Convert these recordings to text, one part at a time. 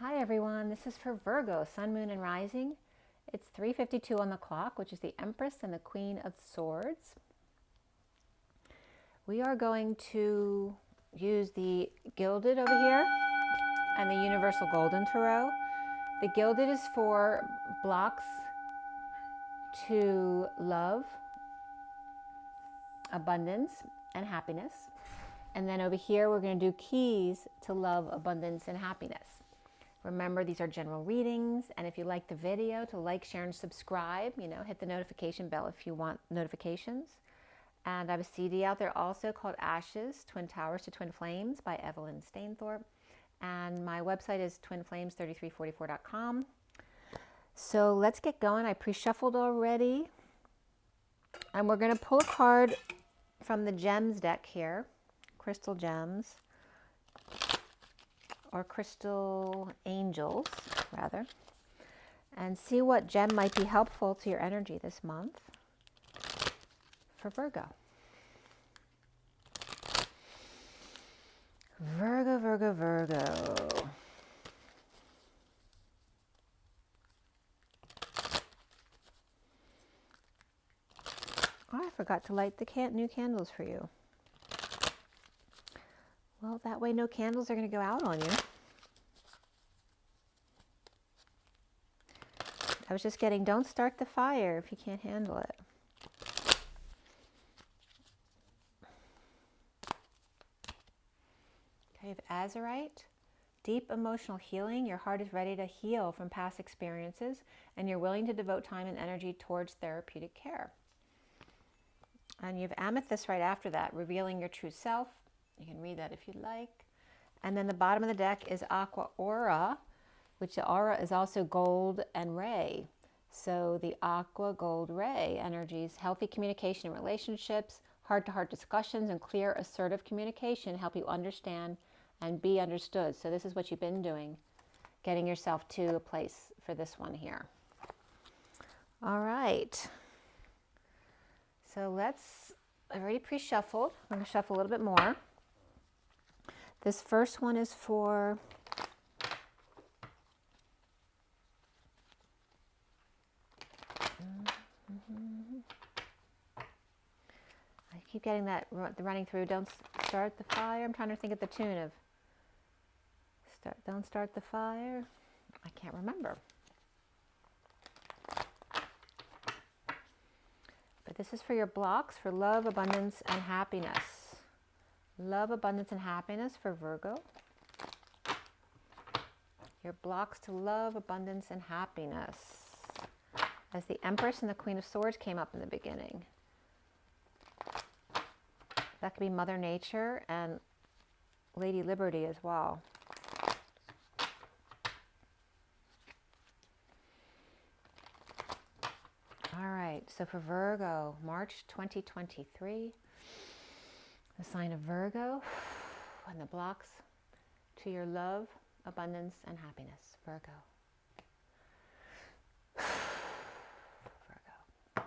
Hi everyone, this is for Virgo, Sun, Moon, and Rising. It's 3:52 on the clock, which is the Empress and the Queen of Swords. We are going to use the Gilded over here and the Universal Golden Tarot. The Gilded is for blocks to love, abundance, and happiness. And then over here, we're going to do keys to love, abundance, and happiness. Remember, these are general readings, and if you like the video, to like, share, and subscribe. Hit the notification bell if you want notifications. And I have a CD out there also called Ashes, Twin Towers to Twin Flames by Evelyn Stainthorpe. And my website is twinflames3344.com. So let's get going. I pre-shuffled already. And we're going to pull a card from the Gems deck here, Crystal Gems, or Crystal Angels, rather, and see what gem might be helpful to your energy this month for Virgo. Virgo, Virgo, Virgo. Oh, I forgot to light the new candles for you. Well, that way no candles are going to go out on you. I was just getting, don't start the fire if you can't handle it. Okay, you have Azurite. Deep emotional healing. Your heart is ready to heal from past experiences, and you're willing to devote time and energy towards therapeutic care. And you have Amethyst right after that, revealing your true self. You can read that if you'd like. And then the bottom of the deck is Aqua Aura, which the aura is also gold and ray. So the aqua gold ray energies, healthy communication in relationships, heart-to-heart discussions, and clear assertive communication help you understand and be understood. So this is what you've been doing, getting yourself to a place for this one here. All right. So I've already pre-shuffled. I'm going to shuffle a little bit more. This first one is for I keep getting that running through. Don't start the fire. I'm trying to think of the tune of don't start the fire. I can't remember. But this is for your blocks for love, abundance, and happiness. Love, abundance, and happiness for Virgo. Your blocks to love, abundance, and happiness. As the Empress and the Queen of Swords came up in the beginning. That could be Mother Nature and Lady Liberty as well. All right, so for Virgo, March 2023. The sign of Virgo and the blocks to your love, abundance, and happiness. Virgo. Virgo.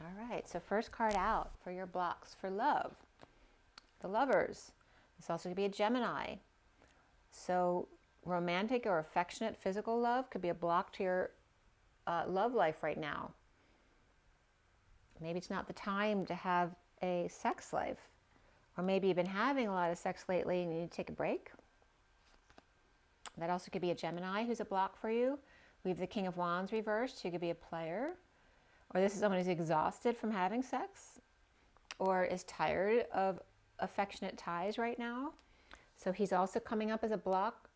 All right, so first card out for your blocks for love. The Lovers. This also could be a Gemini. So romantic or affectionate physical love could be a block to your love life right now. Maybe it's not the time to have a sex life, or maybe you've been having a lot of sex lately and you need to take a break. That also could be a Gemini who's a block for you. We have the King of Wands reversed, who could be a player, or this is someone who's exhausted from having sex or is tired of affectionate ties right now. So he's also coming up as a block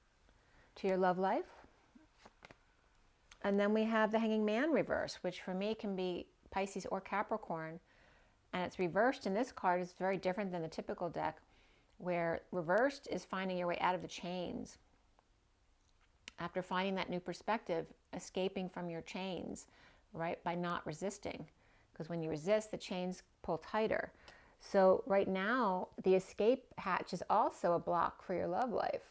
to your love life. And then we have the Hanging Man reverse, which for me can be Pisces or Capricorn. And it's reversed in this card is very different than the typical deck, where reversed is finding your way out of the chains. After finding that new perspective, escaping from your chains, right, by not resisting. Because when you resist, the chains pull tighter. So right now, the escape hatch is also a block for your love life.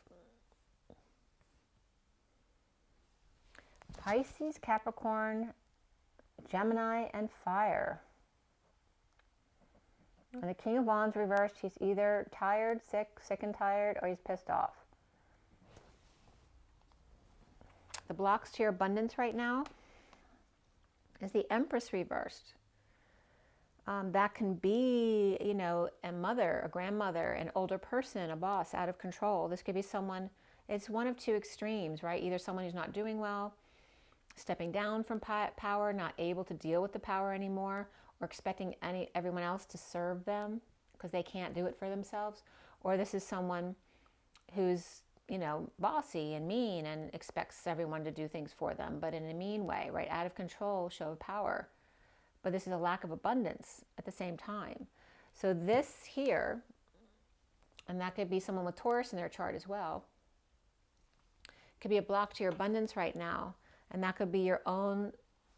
Pisces, Capricorn, Gemini, and Fire. And the King of Wands reversed, he's either tired, sick and tired, or he's pissed off. the blocks to your abundance right now is the Empress reversed. That can be, you know, a mother, a grandmother, an older person, a boss, out of control. This could be someone, it's one of two extremes, right? Either someone who's not doing well, stepping down from power, not able to deal with the power anymore, or expecting everyone else to serve them because they can't do it for themselves. Or this is someone who's, you know, bossy and mean and expects everyone to do things for them, but in a mean way, right? Out of control, show of power. But this is a lack of abundance at the same time. So this here, and that could be someone with Taurus in their chart as well, could be a block to your abundance right now. And that could be your own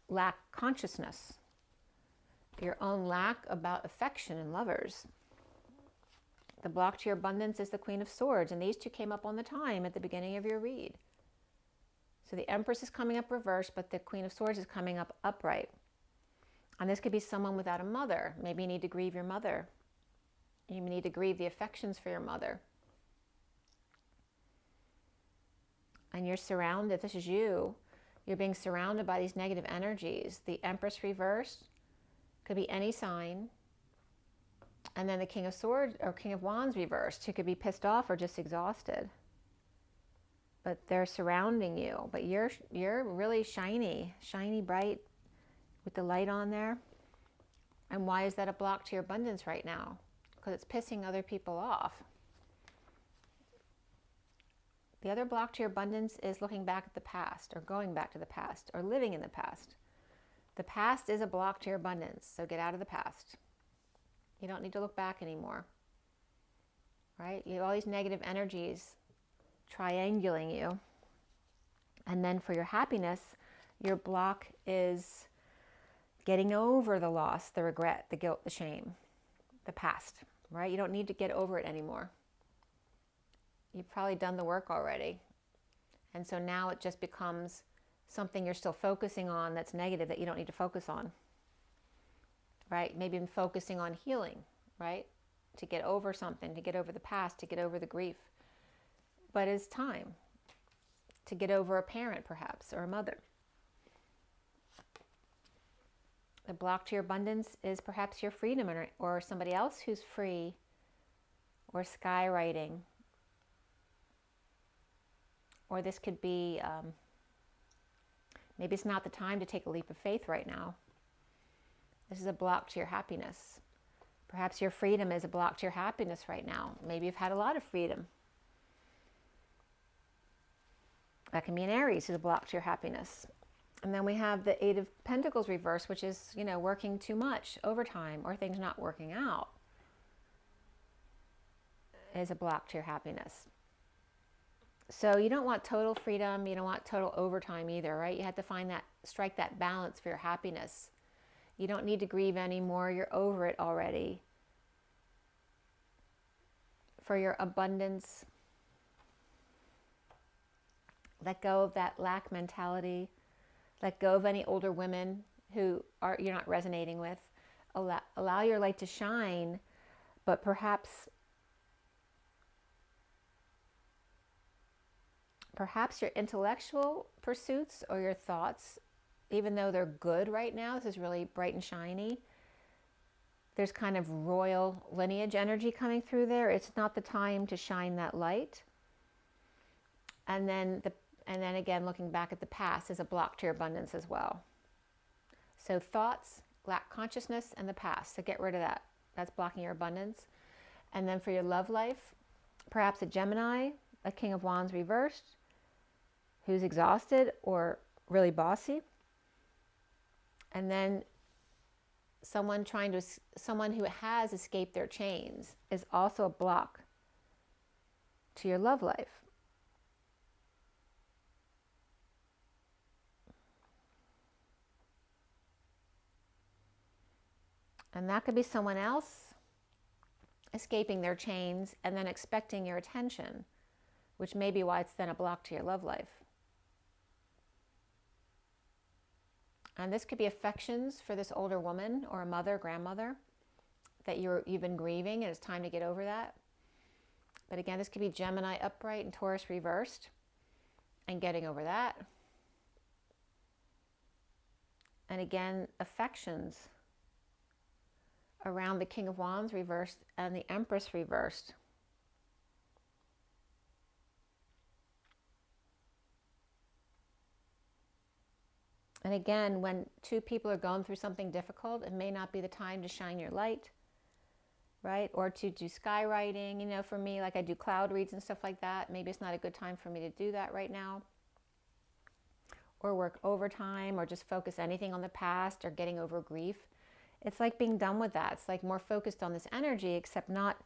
lack consciousness, your own lack about affection and lovers. The block to your abundance is the Queen of Swords, and these two came up on the time at the beginning of your read. So the Empress is coming up reversed, but the Queen of Swords is coming up upright. And this could be someone without a mother. Maybe you need to grieve your mother. You need to grieve the affections for your mother. And you're surrounded, if this is you, you're being surrounded by these negative energies. The Empress reversed could be any sign. And then the King of Swords or King of Wands reversed, who could be pissed off or just exhausted. But they're surrounding you. But you're really shiny, bright with the light on there. And why is that a block to your abundance right now? Because it's pissing other people off. The other block to your abundance is looking back at the past, or going back to the past, or living in the past. The past is a block to your abundance, so get out of the past. You don't need to look back anymore, right? You have all these negative energies triangulating you. And then for your happiness, your block is getting over the loss, the regret, the guilt, the shame, the past, right? You don't need to get over it anymore. You've probably done the work already. And so now it just becomes something you're still focusing on that's negative that you don't need to focus on. Right? Maybe even focusing on healing, right? To get over something, to get over the past, to get over the grief. But it's time to get over a parent, perhaps, or a mother. The block to your abundance is perhaps your freedom, or somebody else who's free, or skywriting. Or this could be, maybe it's not the time to take a leap of faith right now. This is a block to your happiness. Perhaps your freedom is a block to your happiness right now. Maybe you've had a lot of freedom. That can be an Aries, who's a block to your happiness. And then we have the Eight of Pentacles reversed, which is, you know, working too much, overtime, or things not working out, is a block to your happiness. So you don't want total freedom. You don't want total overtime either, right? You have to find that, strike that balance for your happiness. You don't need to grieve anymore. You're over it already. For your abundance, let go of that lack mentality. Let go of any older women who you're not resonating with. Allow your light to shine, but perhaps your intellectual pursuits or your thoughts, even though they're good right now, this is really bright and shiny, there's kind of royal lineage energy coming through there. It's not the time to shine that light. And then again, looking back at the past is a block to your abundance as well. So thoughts, lack consciousness, and the past. So get rid of that. That's blocking your abundance. And then for your love life, perhaps a Gemini, a King of Wands reversed, who's exhausted or really bossy. And then someone who has escaped their chains is also a block to your love life. And that could be someone else escaping their chains and then expecting your attention, which may be why it's then a block to your love life. And this could be affections for this older woman or a mother, grandmother that you've been grieving, and it's time to get over that. But again, this could be Gemini upright and Taurus reversed and getting over that. And again, affections around the King of Wands reversed and the Empress reversed. And again, when two people are going through something difficult, it may not be the time to shine your light, right? Or to do skywriting. You know, for me, like I do cloud reads and stuff like that. Maybe it's not a good time for me to do that right now. Or work overtime, or just focus anything on the past, or getting over grief. It's like being done with that. It's like more focused on this energy, except not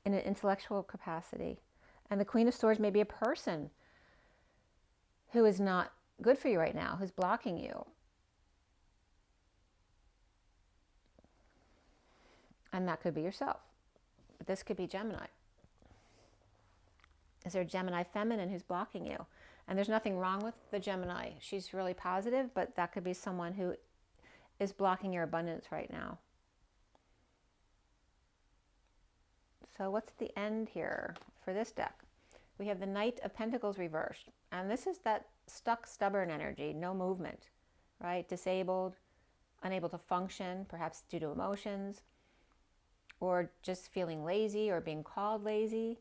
in an intellectual capacity. And the Queen of Swords may be a person who is not good for you right now, who's blocking you. And that could be yourself. But this could be Gemini. Is there a Gemini feminine who's blocking you? And there's nothing wrong with the Gemini. She's really positive, but that could be someone who is blocking your abundance right now. So what's the end here for this deck? We have the Knight of Pentacles reversed. And this is that stuck, stubborn energy, no movement, right? Disabled, unable to function, perhaps due to emotions, or just feeling lazy or being called lazy,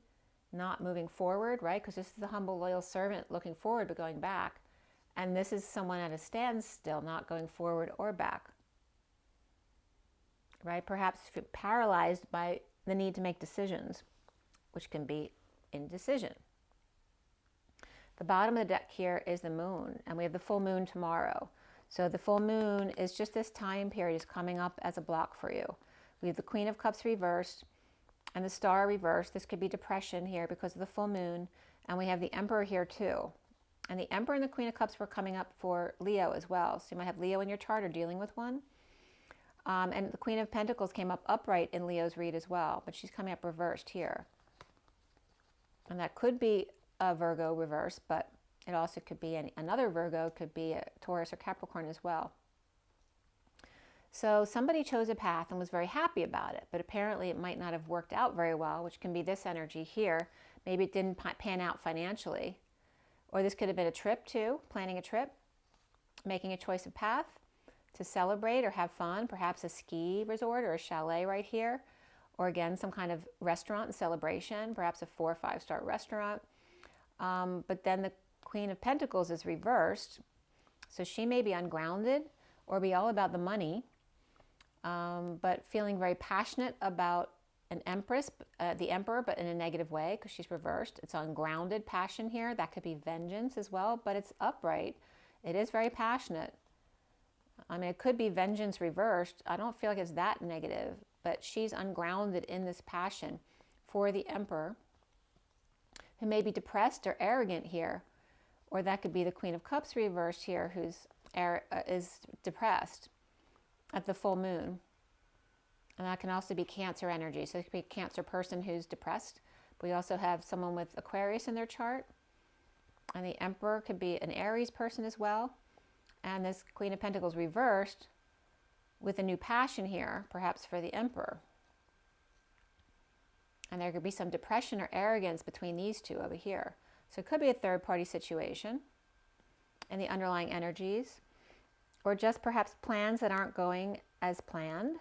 not moving forward, right? Because this is the humble, loyal servant looking forward but going back. And this is someone at a standstill, not going forward or back, right? Perhaps paralyzed by the need to make decisions, which can be indecision. The bottom of the deck here is the moon, and we have the full moon tomorrow. So the full moon is just this time period is coming up as a block for you. We have the Queen of Cups reversed and the Star reversed. This could be depression here because of the full moon. And we have the Emperor here too. And the Emperor and the Queen of Cups were coming up for Leo as well. So you might have Leo in your chart or dealing with one. And the Queen of Pentacles came up upright in Leo's read as well, but she's coming up reversed here. And that could be a Virgo reverse, but it also could be another Virgo, could be a Taurus or Capricorn as well. So somebody chose a path and was very happy about it, but apparently it might not have worked out very well, which can be this energy here. Maybe it didn't pan out financially. Or this could have been a trip too, planning a trip, making a choice of path to celebrate or have fun, perhaps a ski resort or a chalet right here, or again, some kind of restaurant and celebration, perhaps a 4 or 5 star restaurant. But then the Queen of Pentacles is reversed, so she may be ungrounded or be all about the money, but feeling very passionate about an Empress, the Emperor, but in a negative way because she's reversed. It's ungrounded passion here. That could be vengeance as well, but it's upright. It is very passionate. I mean, it could be vengeance reversed. I don't feel like it's that negative, but she's ungrounded in this passion for the Emperor, who may be depressed or arrogant here. Or that could be the Queen of Cups reversed here, who's is depressed at the full moon. And that can also be Cancer energy. So it could be a Cancer person who's depressed. But we also have someone with Aquarius in their chart. And the Emperor could be an Aries person as well. And this Queen of Pentacles reversed with a new passion here, perhaps for the Emperor. And there could be some depression or arrogance between these two over here. So it could be a third-party situation in the underlying energies, or just perhaps plans that aren't going as planned.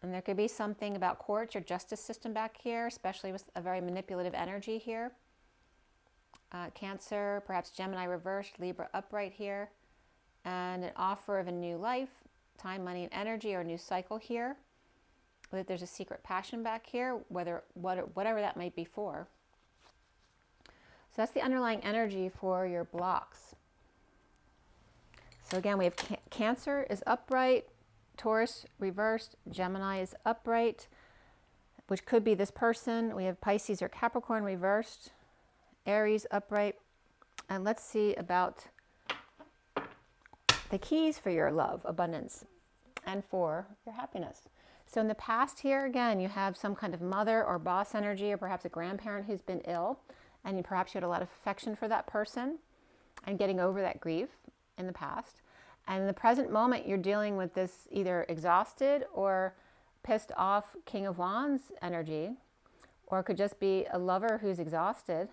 And there could be something about courts or justice system back here, especially with a very manipulative energy here. Cancer, perhaps Gemini reversed, Libra upright here, and an offer of a new life, time, money, and energy, or a new cycle here. That there's a secret passion back here, whatever that might be for. So that's the underlying energy for your blocks. So again, we have Cancer is upright, Taurus reversed, Gemini is upright, which could be this person. We have Pisces or Capricorn reversed, Aries upright. And let's see about the keys for your love, abundance, and for your happiness. So in the past here, again, you have some kind of mother or boss energy, or perhaps a grandparent who's been ill, and perhaps you had a lot of affection for that person and getting over that grief in the past. And in the present moment, you're dealing with this either exhausted or pissed off King of Wands energy, or it could just be a lover who's exhausted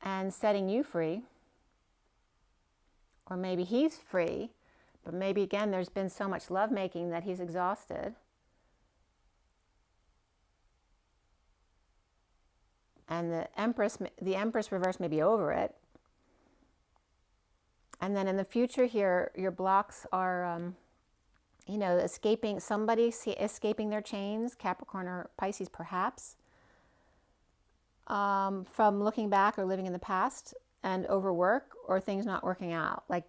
and setting you free. Or maybe he's free, but maybe again there's been so much lovemaking that he's exhausted. And the Empress reverse may be over it. And then in the future here, your blocks are, you know, escaping their chains, Capricorn or Pisces perhaps, from looking back or living in the past and overwork or things not working out. Like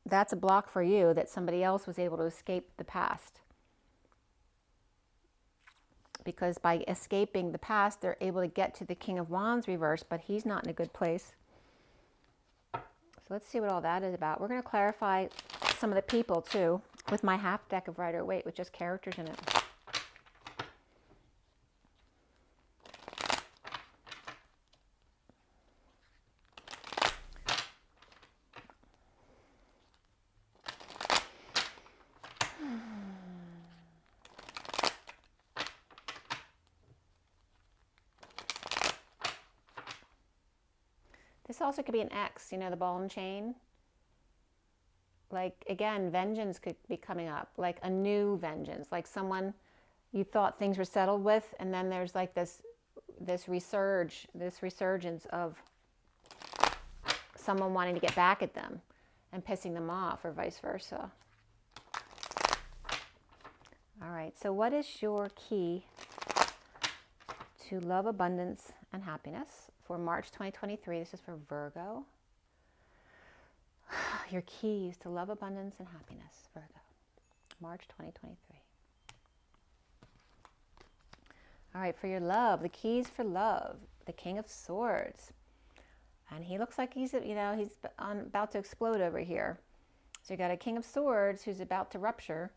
that's a block for you, that somebody else was able to escape the past. Because by escaping the past, they're able to get to the King of Wands reverse, but he's not in a good place. So let's see what all that is about. We're going to clarify some of the people too with my half deck of Rider-Waite with just characters in it. This also could be an X, you know, the ball and chain. Like, again, vengeance could be coming up, like a new vengeance, like someone you thought things were settled with, and then there's like this resurgence of someone wanting to get back at them and pissing them off, or vice versa. All right, so what is your key to love, abundance, and happiness for March 2023? This is for Virgo. Your keys to love, abundance, and happiness, Virgo, March 2023. All right, for your love, the keys for love, the King of Swords. And he looks like he's, you know, he's about to explode over here. So you got a King of Swords who's about to rupture,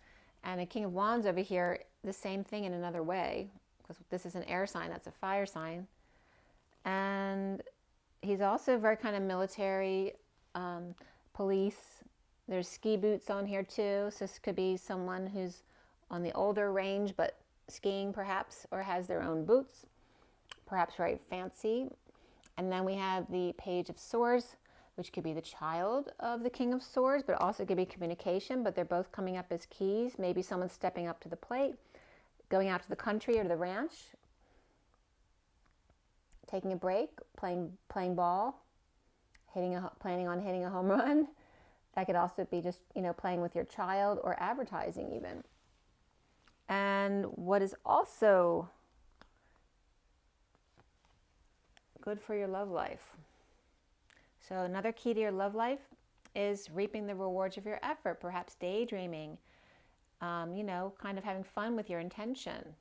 and a King of Wands over here, the same thing in another way, because this is an air sign, that's a fire sign. And he's also very kind of military, police. There's ski boots on here too. So this could be someone who's on the older range, but skiing perhaps, or has their own boots, perhaps very fancy. And then we have the Page of Swords, which could be the child of the King of Swords, but also could be communication, but they're both coming up as keys. Maybe someone's stepping up to the plate, going out to the country or to the ranch, taking a break, playing ball, planning on hitting a home run. That could also be just, you know, playing with your child, or advertising even. And what is also good for your love life. So another key to your love life is reaping the rewards of your effort, perhaps daydreaming, you know, kind of having fun with your intention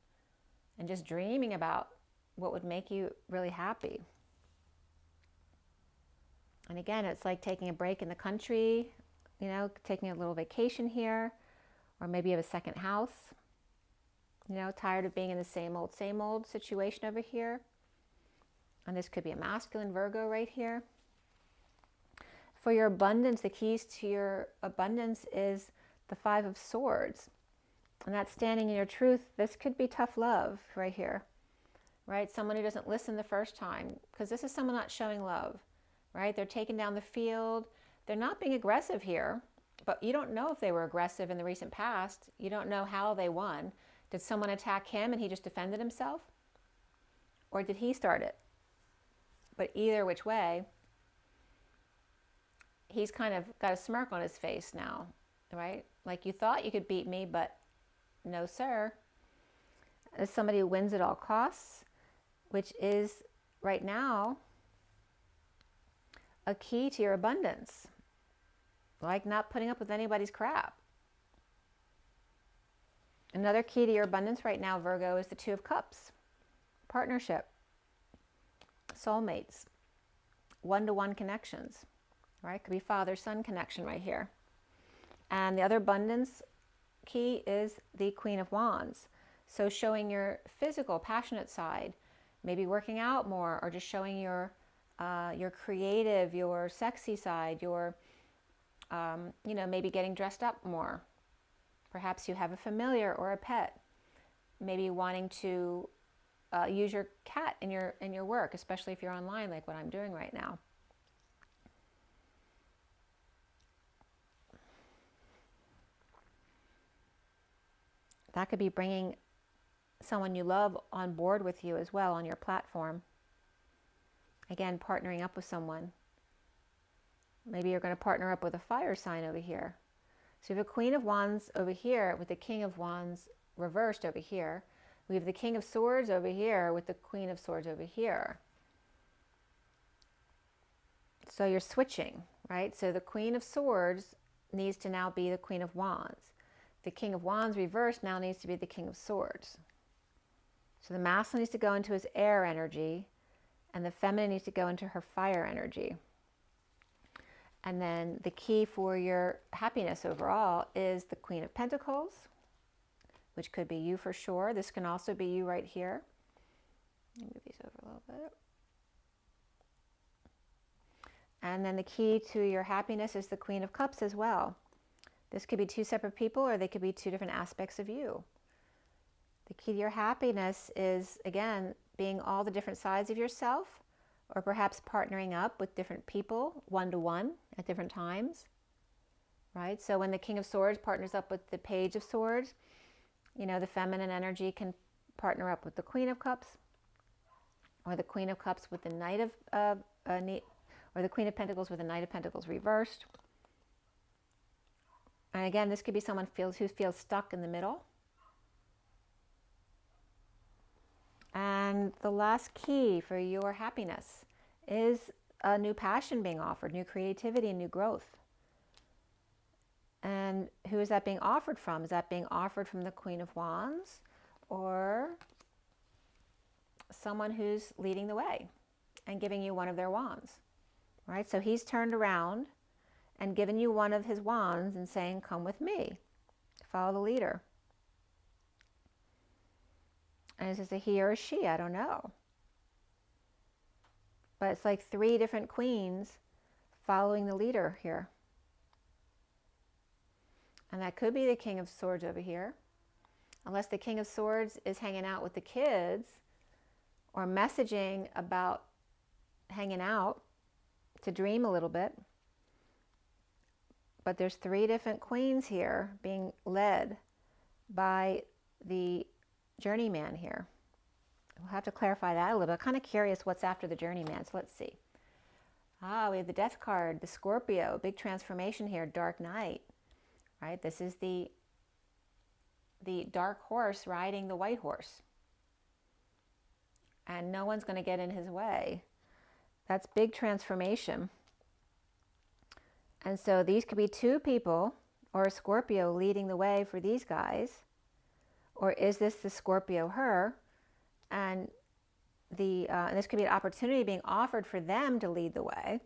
and just dreaming about what would make you really happy. And again, it's like taking a break in the country, you know, taking a little vacation here, or maybe you have a second house, you know, tired of being in the same old situation over here. And this could be a masculine Virgo right here. For your abundance, the keys to your abundance is the Five of Swords. And that's standing in your truth. This could be tough love right here, right? Someone who doesn't listen the first time, because this is someone not showing love, right? They're taking down the field. They're not being aggressive here, but you don't know if they were aggressive in the recent past. You don't know how they won. Did someone attack him and he just defended himself? Or did he start it? But either which way, he's kind of got a smirk on his face now, right? Like, you thought you could beat me, but no, sir. As somebody who wins at all costs, which is right now a key to your abundance. Like not putting up with anybody's crap. Another key to your abundance right now, Virgo, is the Two of Cups. Partnership. Soulmates. One-to-one connections. Right? Could be father-son connection right here. And the other abundance key is the Queen of Wands. So showing your physical, passionate side, maybe working out more, or just showing your creative, your sexy side, your, you know, maybe getting dressed up more. Perhaps you have a familiar or a pet. Maybe wanting to use your cat in your work, especially if you're online, like what I'm doing right now. That could be bringing someone you love on board with you as well on your platform. Again, partnering up with someone. Maybe you're going to partner up with a fire sign over here. So we have a Queen of Wands over here with the King of Wands reversed over here. We have the King of Swords over here with the Queen of Swords over here. So you're switching, right? So the Queen of Swords needs to now be the Queen of Wands. The King of Wands reversed now needs to be the King of Swords. So the masculine needs to go into his air energy, and the feminine needs to go into her fire energy. And then the key for your happiness overall is the Queen of Pentacles, which could be you for sure. This can also be you right here. Let me move these over a little bit. And then the key to your happiness is the Queen of Cups as well. This could be two separate people, or they could be two different aspects of you. The key to your happiness is, again, being all the different sides of yourself, or perhaps partnering up with different people, one-to-one at different times, right? So when the King of Swords partners up with the Page of Swords, you know, the feminine energy can partner up with the Queen of Cups, or the Queen of Cups with the Knight of, or the Queen of Pentacles with the Knight of Pentacles reversed. And again, this could be someone who feels stuck in the middle. And the last key for your happiness is a new passion being offered, new creativity, and new growth. And who is that being offered from? Is that being offered from the Queen of Wands, or someone who's leading the way and giving you one of their wands, right? So he's turned around and given you one of his wands and saying, come with me, follow the leader. And is this a he or a she? I don't know. But it's like three different queens following the leader here. And that could be the King of Swords over here. Unless the King of Swords is hanging out with the kids or messaging about hanging out to dream a little bit. But there's three different queens here being led by the journeyman here. We'll have to clarify that a little bit. I'm kind of curious what's after the journeyman, so let's see. We have the Death card, the Scorpio, big transformation here, Dark Knight, right? This is the dark horse riding the white horse. And no one's going to get in his way. That's big transformation. And so these could be two people or a Scorpio leading the way for these guys. Or is this the Scorpio her? And this could be an opportunity being offered for them to lead the way,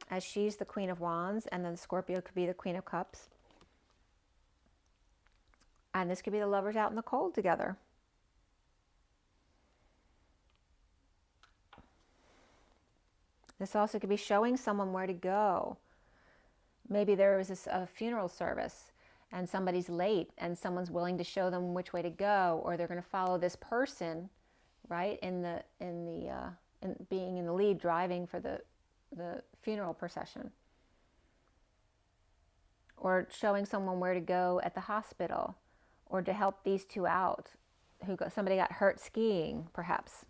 as she's the Queen of Wands, and then the Scorpio could be the Queen of Cups. And this could be the lovers out in the cold together. This also could be showing someone where to go. Maybe there was a funeral service and somebody's late and someone's willing to show them which way to go, or they're going to follow this person, right, in being in the lead, driving for the funeral procession, or showing someone where to go at the hospital, or to help these two out. Somebody got hurt skiing, perhaps.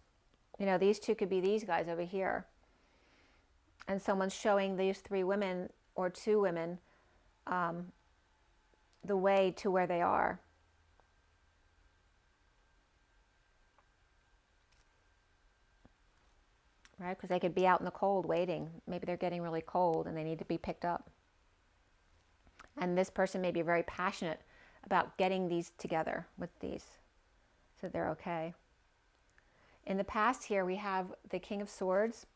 You know, these two could be these guys over here, and someone's showing these three women or two women the way to where they are. Right? Because they could be out in the cold waiting. Maybe they're getting really cold and they need to be picked up. And this person may be very passionate about getting these together with these, so they're okay. In the past here, we have the King of Swords.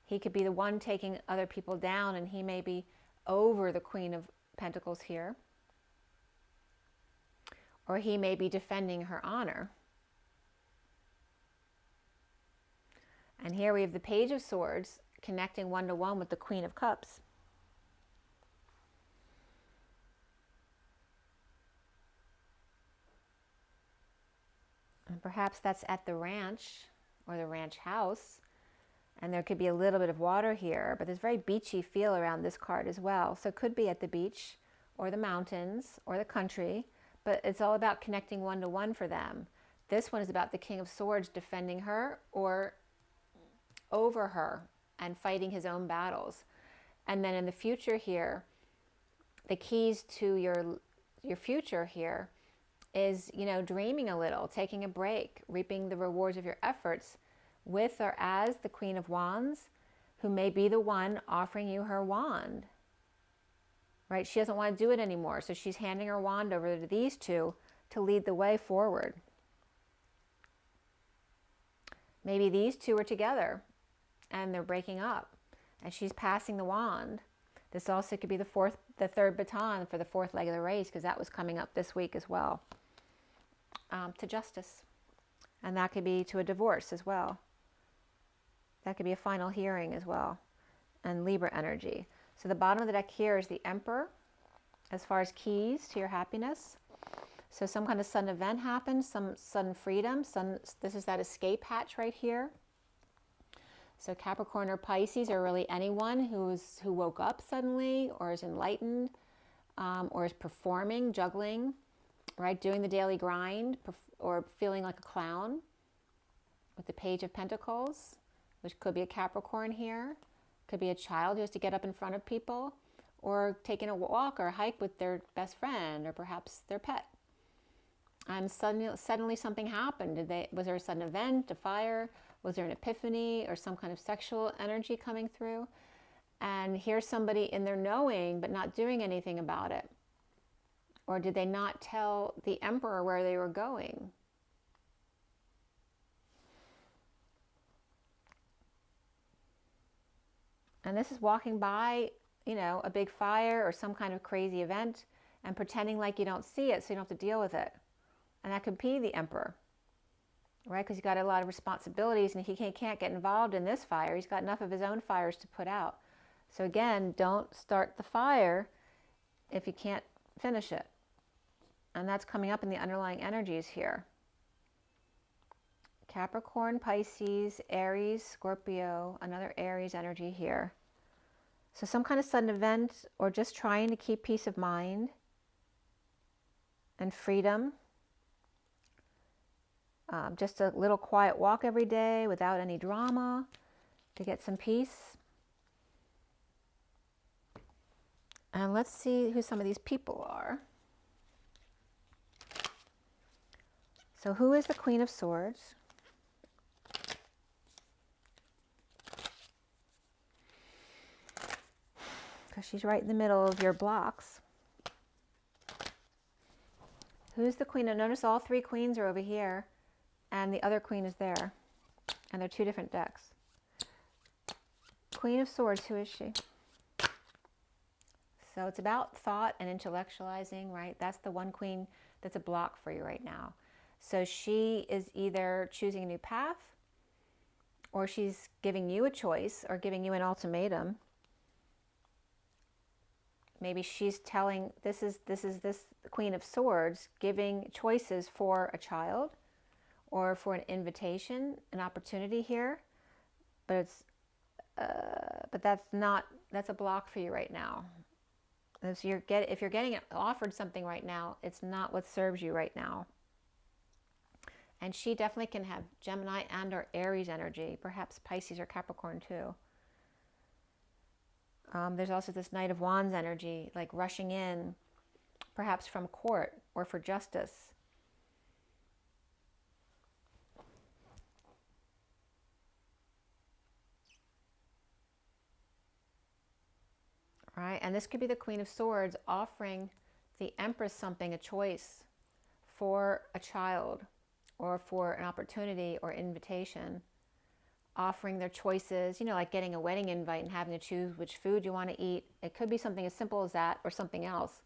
He could be the one taking other people down, and he may be over the Queen of Pentacles here. Or he may be defending her honor. And here we have the Page of Swords connecting one-to-one with the Queen of Cups. And perhaps that's at the ranch or the ranch house. And there could be a little bit of water here, but there's a very beachy feel around this card as well. So it could be at the beach or the mountains or the country, but it's all about connecting one-to-one for them. This one is about the King of Swords defending her or over her and fighting his own battles. And then in the future here, the keys to your future here is, you know, dreaming a little, taking a break, reaping the rewards of your efforts with or as the Queen of Wands, who may be the one offering you her wand. Right? She doesn't want to do it anymore, so she's handing her wand over to these two to lead the way forward. Maybe these two are together and they're breaking up and she's passing the wand. This also could be the third baton for the fourth leg of the race, because that was coming up this week as well, to justice. And that could be to a divorce as well. That could be a final hearing as well. And Libra energy. So the bottom of the deck here is the Emperor, as far as keys to your happiness. So some kind of sudden event happens, some sudden freedom. This is that escape hatch right here. So Capricorn or Pisces, or really anyone who woke up suddenly, or is enlightened, or is performing, juggling, right? Doing the daily grind, or feeling like a clown with the Page of Pentacles, which could be a Capricorn here. Could be a child who has to get up in front of people, or taking a walk or a hike with their best friend, or perhaps their pet. And suddenly something happened. Was there a sudden event, a fire? Was there an epiphany or some kind of sexual energy coming through? And here's somebody in their knowing but not doing anything about it. Or did they not tell the Emperor where they were going? And this is walking by, you know, a big fire or some kind of crazy event and pretending like you don't see it so you don't have to deal with it. And that could be the Emperor, right? Because he's got a lot of responsibilities and he can't get involved in this fire. He's got enough of his own fires to put out. So again, don't start the fire if you can't finish it. And that's coming up in the underlying energies here. Capricorn, Pisces, Aries, Scorpio, another Aries energy here. So some kind of sudden event, or just trying to keep peace of mind and freedom. Just a little quiet walk every day without any drama to get some peace. And let's see who some of these people are. So who is the Queen of Swords? Because she's right in the middle of your blocks. Who's the Queen? And notice all three queens are over here, and the other queen is there. And they're two different decks. Queen of Swords, who is she? So it's about thought and intellectualizing, right? That's the one queen that's a block for you right now. So she is either choosing a new path, or she's giving you a choice, or giving you an ultimatum. Maybe she's telling, this is this Queen of Swords giving choices for a child or for an invitation, an opportunity here. But it's but that's a block for you right now. If you're getting offered something right now, it's not what serves you right now. And she definitely can have Gemini and or Aries energy, perhaps Pisces or Capricorn too. There's also this Knight of Wands energy, like rushing in, perhaps from court or for justice. Right? And this could be the Queen of Swords offering the Empress something, a choice for a child or for an opportunity or invitation. Offering their choices, you know, like getting a wedding invite and having to choose which food you want to eat. It could be something as simple as that or something else.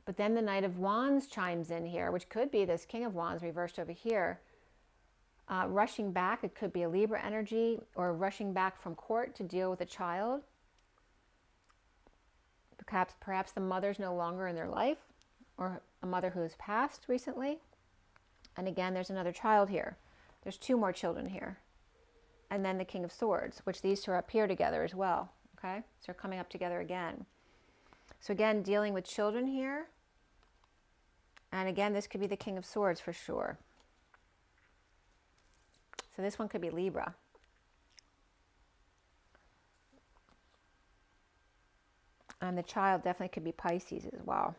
But then the Knight of Wands chimes in here, which could be this King of Wands reversed over here. Rushing back, it could be a Libra energy, or rushing back from court to deal with a child. Perhaps the mother's no longer in their life, or a mother who has passed recently. And again, there's another child here. There's two more children here. And then the King of Swords, which these two are up here together as well. Okay, so they're coming up together again. So again, dealing with children here. And again, this could be the King of Swords for sure. So this one could be Libra. And the child definitely could be Pisces as well.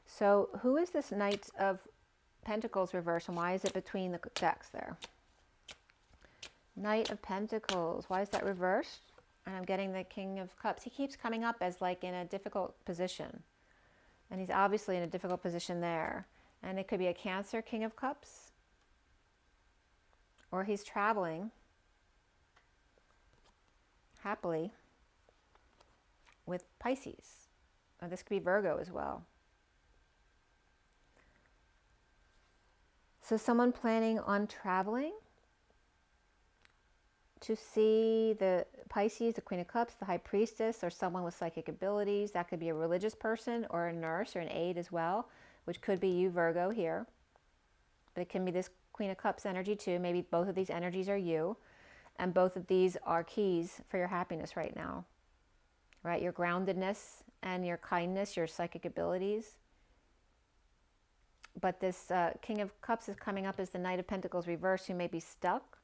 So who is this Knight of Pentacles reverse, and why is it between the decks there? Knight of Pentacles, why is that reversed? And I'm getting the King of Cups. He keeps coming up as like in a difficult position. And he's obviously in a difficult position there. And it could be a Cancer King of Cups. Or he's traveling happily with Pisces. Or this could be Virgo as well. So someone planning on traveling to see the Pisces, the Queen of Cups, the High Priestess, or someone with psychic abilities. That could be a religious person or a nurse or an aide as well, which could be you, Virgo, here. But it can be this Queen of Cups energy too. Maybe both of these energies are you, and both of these are keys for your happiness right now, right? Your groundedness and your kindness, your psychic abilities. But this King of Cups is coming up as the Knight of Pentacles reversed, who may be stuck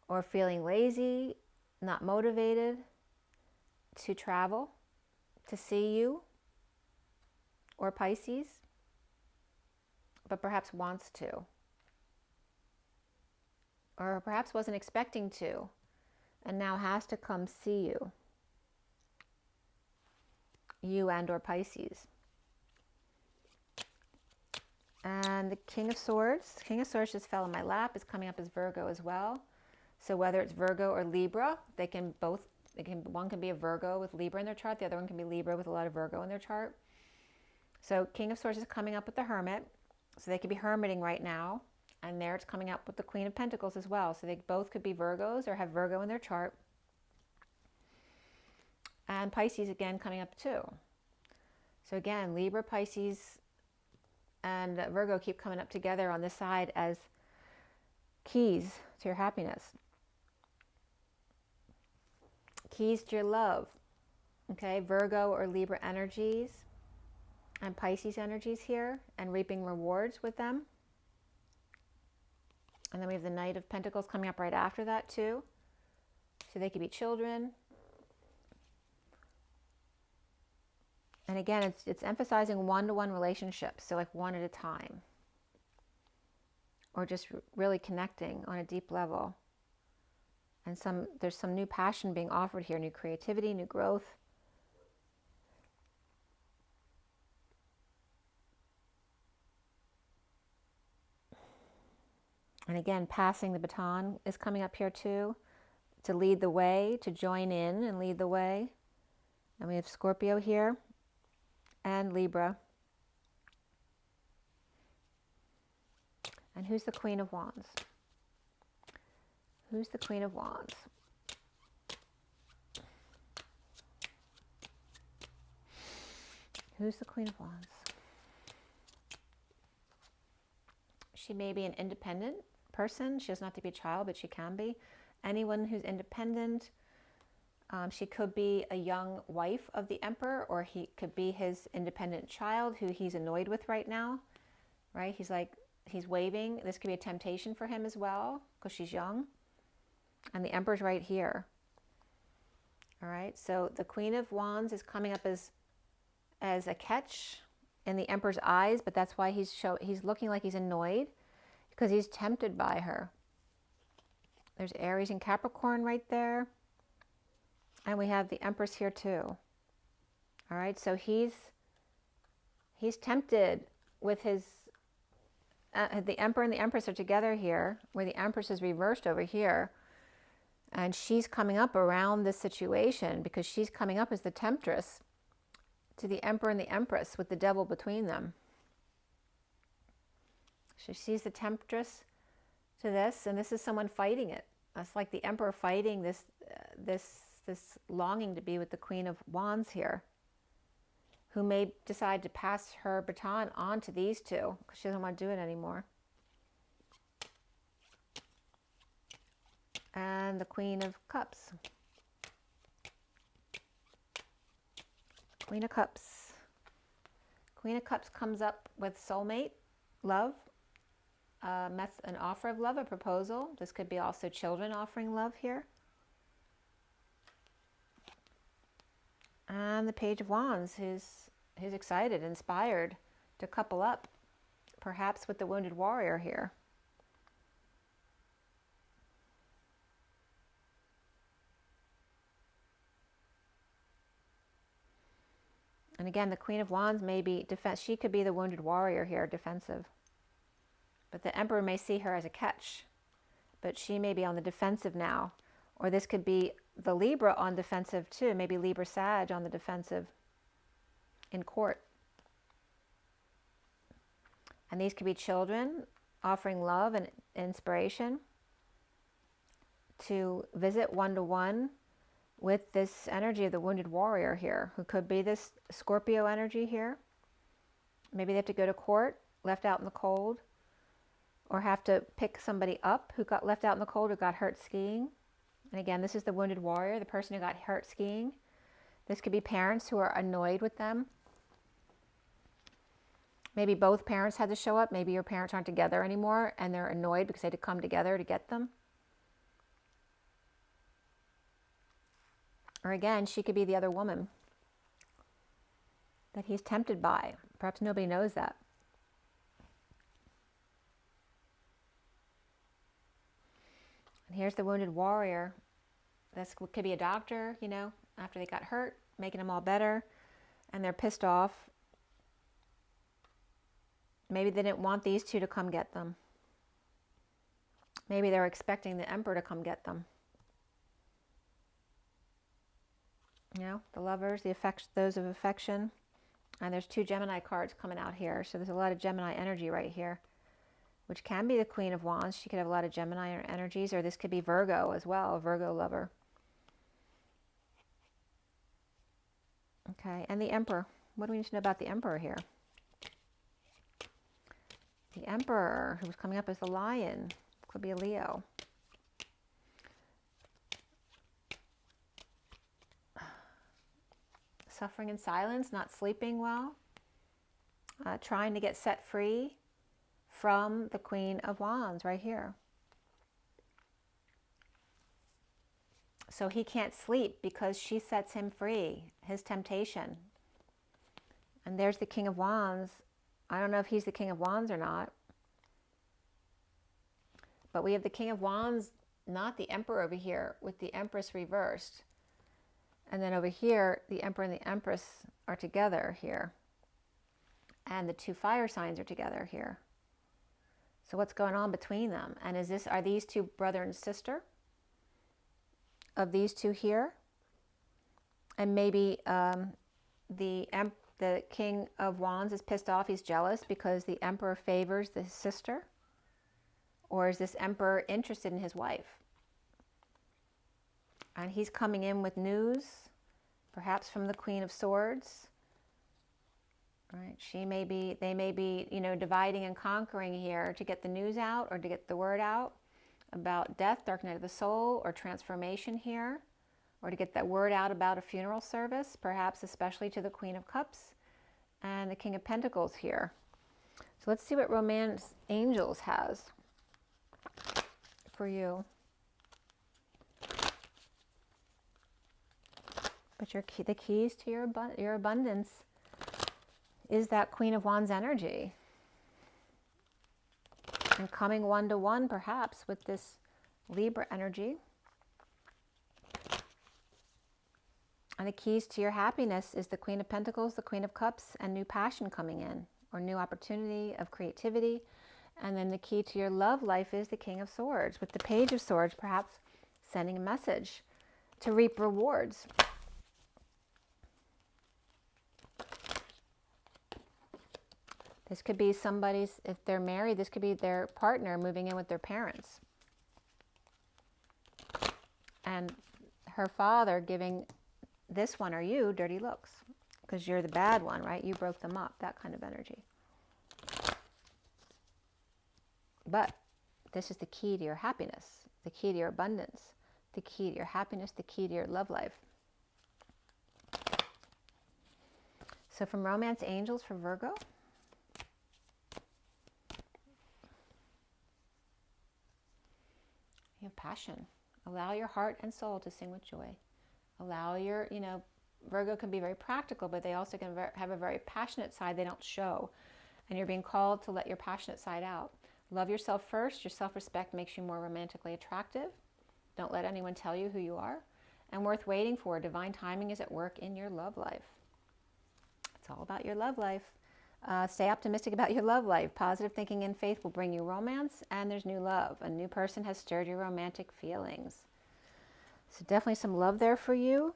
or feeling lazy, not motivated to travel, to see you, or Pisces, but perhaps wants to. Or perhaps wasn't expecting to, and now has to come see you. You and or Pisces. And the King of Swords just fell in my lap, is coming up as Virgo as well. So whether it's Virgo or Libra, one can be a Virgo with Libra in their chart, the other one can be Libra with a lot of Virgo in their chart. So King of Swords is coming up with the Hermit, so they could be hermiting right now. And there it's coming up with the Queen of Pentacles as well. So they both could be Virgos or have Virgo in their chart. And Pisces again coming up too. So again, Libra, Pisces, and Virgo keep coming up together on this side as keys to your happiness. Keys to your love. Okay, Virgo or Libra energies and Pisces energies here, and reaping rewards with them. And then we have the Knight of Pentacles coming up right after that too. So they could be children. And again, it's emphasizing one-to-one relationships, so like one at a time. Or just really connecting on a deep level. And there's some new passion being offered here, new creativity, new growth. And again, passing the baton is coming up here too, to lead the way, to join in and lead the way. And we have Scorpio here and Libra. And who's the Queen of Wands? Who's the Queen of Wands? Who's the Queen of Wands? She may be an independent person. She doesn't have to be a child, but she can be. Anyone who's independent. She could be a young wife of the Emperor, or he could be his independent child who he's annoyed with right now, right? He's waving. This could be a temptation for him as well, because she's young. And the Emperor's right here. All right, so the Queen of Wands is coming up as a catch in the Emperor's eyes, but that's why he's looking like he's annoyed, because he's tempted by her. There's Aries and Capricorn right there. And we have the Empress here too. All right, so he's tempted with his, the Emperor and the Empress are together here, where the Empress is reversed over here. And she's coming up around this situation because she's coming up as the temptress to the Emperor and the Empress with the devil between them. So she's the temptress to this, and this is someone fighting it. That's like the Emperor fighting this longing to be with the Queen of Wands here, who may decide to pass her baton on to these two because she doesn't want to do it anymore. And the Queen of Cups. Queen of Cups. Queen of Cups comes up with soulmate, love, an offer of love, a proposal. This could be also children offering love here. And the Page of Wands, who's excited, inspired to couple up, perhaps with the wounded warrior here. And again, the Queen of Wands may be defense. She could be the wounded warrior here, defensive. But the Emperor may see her as a catch. But she may be on the defensive now. Or this could be the Libra on defensive too. Maybe Libra Sag on the defensive in court. And these could be children offering love and inspiration to visit one-to-one with this energy of the wounded warrior here, who could be this Scorpio energy here. Maybe they have to go to court, left out in the cold, or have to pick somebody up who got left out in the cold or got hurt skiing. And again, this is the wounded warrior, the person who got hurt skiing. This could be parents who are annoyed with them. Maybe both parents had to show up. Maybe your parents aren't together anymore and they're annoyed because they had to come together to get them. Or again, she could be the other woman that he's tempted by. Perhaps nobody knows that. And here's the wounded warrior. This could be a doctor, you know, after they got hurt, making them all better, and they're pissed off. Maybe they didn't want these two to come get them. Maybe they're expecting the Emperor to come get them. You know, the lovers, those of affection. And there's two Gemini cards coming out here. So there's a lot of Gemini energy right here, which can be the Queen of Wands. She could have a lot of Gemini energies, or this could be Virgo as well, a Virgo lover. Okay, and the Emperor. What do we need to know about the Emperor here? The Emperor, who's coming up as the Lion, could be a Leo. Suffering in silence, not sleeping well, trying to get set free from the Queen of Wands right here. So he can't sleep because she sets him free, his temptation. And there's the King of Wands. I don't know if he's the King of Wands or not. But we have the King of Wands, not the Emperor over here, with the Empress reversed. And then over here, the Emperor and the Empress are together here. And the two fire signs are together here. So what's going on between them? And are these two brother and sister of these two here? And maybe the King of Wands is pissed off. He's jealous because the Emperor favors the sister. Or is this Emperor interested in his wife? And he's coming in with news, perhaps from the Queen of Swords. Right? They may be, you know, dividing and conquering here to get the news out or to get the word out about death, dark night of the soul, or transformation here, or to get that word out about a funeral service, perhaps especially to the Queen of Cups and the King of Pentacles here. So let's see what Romance Angels has for you. But the keys to your abundance is that Queen of Wands energy. And coming one-to-one perhaps with this Libra energy. And the keys to your happiness is the Queen of Pentacles, the Queen of Cups, and new passion coming in, or new opportunity of creativity. And then the key to your love life is the King of Swords, with the Page of Swords perhaps sending a message to reap rewards. This could be somebody's, if they're married, this could be their partner moving in with their parents. And her father giving this one or you dirty looks because you're the bad one, right? You broke them up, that kind of energy. But this is the key to your happiness, the key to your abundance, the key to your happiness, the key to your love life. So from Romance Angels for Virgo, you have passion. Allow your heart and soul to sing with joy. Allow your, Virgo can be very practical, but they also can have a very passionate side they don't show. And you're being called to let your passionate side out. Love yourself first. Your self-respect makes you more romantically attractive. Don't let anyone tell you who you are. And worth waiting for. Divine timing is at work in your love life. It's all about your love life. Stay optimistic about your love life. Positive thinking and faith will bring you romance, and there's new love. A new person has stirred your romantic feelings. So definitely some love there for you.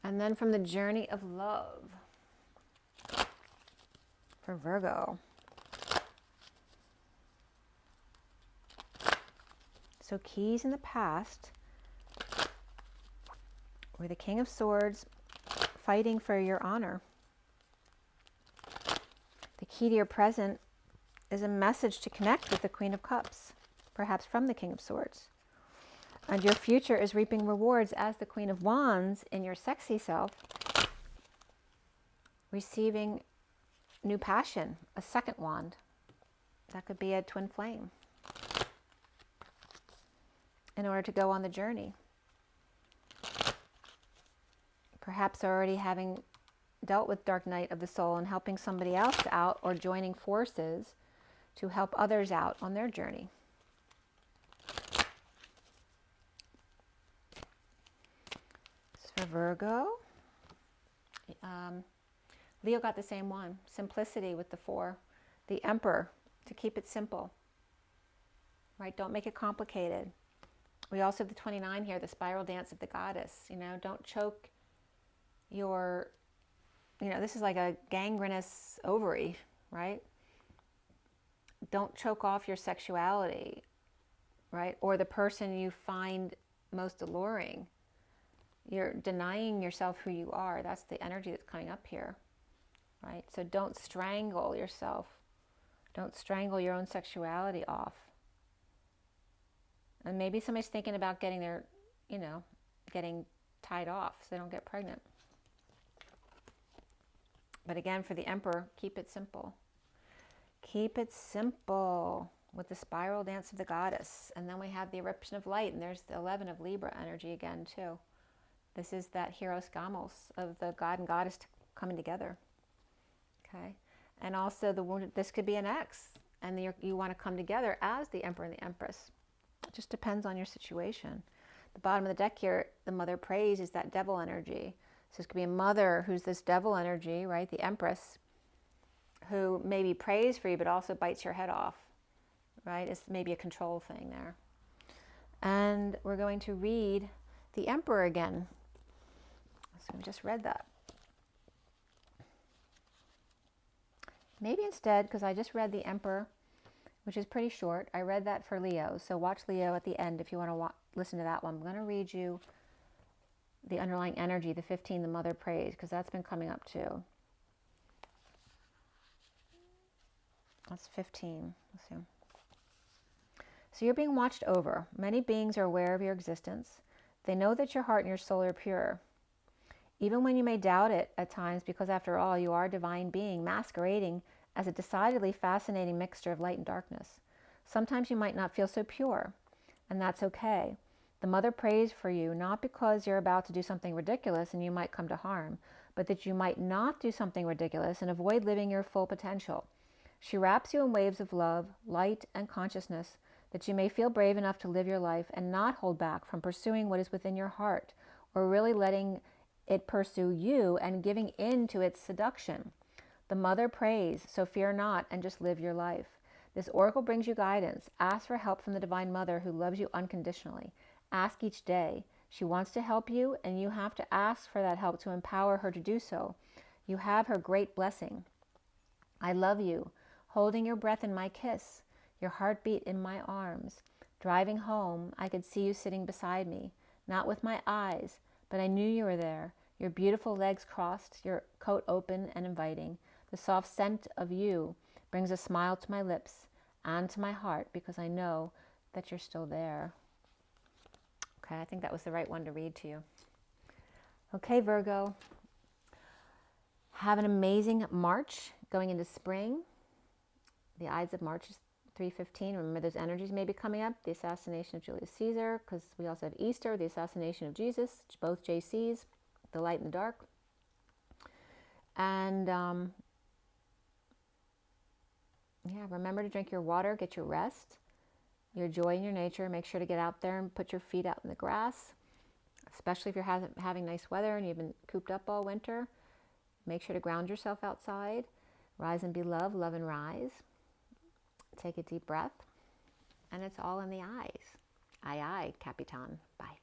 And then from the journey of love for Virgo. So keys in the past were the King of Swords fighting for your honor. The key to your present is a message to connect with the Queen of Cups, perhaps from the King of Swords. And your future is reaping rewards as the Queen of Wands in your sexy self, receiving new passion, a second wand. That could be a twin flame in order to go on the journey. Perhaps already having dealt with dark night of the soul and helping somebody else out, or joining forces to help others out on their journey. For Virgo, Leo got the same one. Simplicity with the 4. The Emperor, to keep it simple. Right? Don't make it complicated. We also have the 29 here, the spiral dance of the goddess. Don't choke your, this is like a gangrenous ovary, right? Don't choke off your sexuality, right? Or the person you find most alluring. You're denying yourself who you are. That's the energy that's coming up here, right? So don't strangle yourself. Don't strangle your own sexuality off. And maybe somebody's thinking about getting their, getting tied off so they don't get pregnant. But again, for the Emperor, keep it simple. Keep it simple with the spiral dance of the goddess. And then we have the eruption of light, and there's the 11 of Libra energy again, too. This is that hieros gamos of the god and goddess coming together. Okay? And also the wounded, this could be an ex, and you want to come together as the Emperor and the Empress. It just depends on your situation. The bottom of the deck here, the Mother Praise, is that devil energy. So this could be a mother who's this devil energy, right? The Empress, who maybe prays for you, but also bites your head off, right? It's maybe a control thing there. And we're going to read the Emperor again. So we just read that. Maybe instead, because I just read the Emperor, which is pretty short, I read that for Leo. So watch Leo at the end if you want to listen to that one. I'm going to read you the underlying energy, the 15, the Mother Praise, because that's been coming up too. That's 15. Let's see. So you're being watched over. Many beings are aware of your existence. They know that your heart and your soul are pure. Even when you may doubt it at times, because after all, you are a divine being masquerading as a decidedly fascinating mixture of light and darkness. Sometimes you might not feel so pure, and that's okay. The Mother prays for you, not because you're about to do something ridiculous and you might come to harm, but that you might not do something ridiculous and avoid living your full potential. She wraps you in waves of love, light, and consciousness, that you may feel brave enough to live your life and not hold back from pursuing what is within your heart, or really letting it pursue you and giving in to its seduction. The Mother prays, so fear not and just live your life. This oracle brings you guidance. Ask for help from the Divine Mother who loves you unconditionally. Ask each day. She wants to help you, and you have to ask for that help to empower her to do so. You have her great blessing. I love you, holding your breath in my kiss, your heartbeat in my arms. Driving home, I could see you sitting beside me, not with my eyes, but I knew you were there, your beautiful legs crossed, your coat open and inviting. The soft scent of you brings a smile to my lips and to my heart, because I know that you're still there. Okay, I think that was the right one to read to you. Okay, Virgo. Have an amazing March going into spring. The Ides of March is 3:15. Remember, those energies may be coming up. The assassination of Julius Caesar, because we also have Easter, the assassination of Jesus, both JCs, the light and the dark. And yeah, remember to drink your water, get your rest, your joy in your nature. Make sure to get out there and put your feet out in the grass, especially if you're having nice weather and you've been cooped up all winter. Make sure to ground yourself outside. Rise and be love, love and rise. Take a deep breath. And it's all in the eyes. Aye, aye, Capitan. Bye.